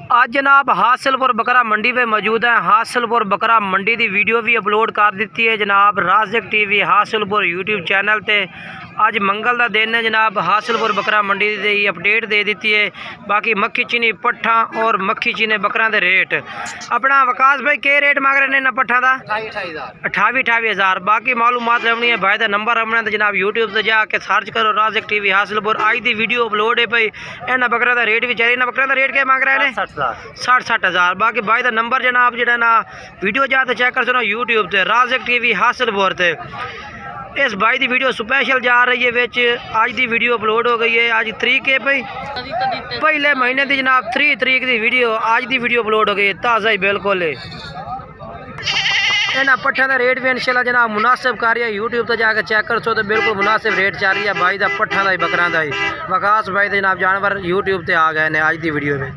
आज जनाब हासिलपुर बकरा मंडी पे मौजूद है। हासिलपुर बकरा मंडी की वीडियो भी अपलोड कर दी है जनाब राज़िक टीवी हासिलपुर यूट्यूब चैनल ते। अज मंगल का दिन है जनाब। हासिलपुर बकरा मंडी की अपडेट दे दी है। बाकी मक्खी चीनी पट्ठा और मक्खी चीनी बकरा के रेट अपना वकास भाई के रेट मांग रहे हैं पट्ठा का 28,000। बाकी मालूमात लेनी है भाई का नंबर अपना तो जनाब यूट्यूब से जाके सर्च करो राज़िक टीवी हासिलपुर। अज की वीडियो अपलोड है भाई। इन्होंने बकरा का रेट भी चाहिए। इन्होंने बकरा का रेट क्या मांग रहे हैं 60,000। बाकी भाई का नंबर जनाब जो ना वीडियो जाते चेक कर सुनो यूट्यूब से राज़िक टीवी हासिलपुर से। इस भाई की वीडियो स्पेशल जा रही है विच अज की वीडियो अपलोड हो गई है। अज तरीक है भाई पहले महीने की जनाब 3 तरीक की वीडियो अज की वीडियो अपलोड हो गई है ताज़ा ही बिल्कुल। इन्होंने पट्ठा का रेट भी इंशाल्लाह जनाब मुनासिब कर रही है। यूट्यूब पर जाकर चेक कर सो तो बिल्कुल मुनासिब रेट चल रही है भाई का पट्ठा का ही बकरा का ही। वकास भाई जनाब जानवर यूट्यूब पर आ गए हैं अज की वीडियो में।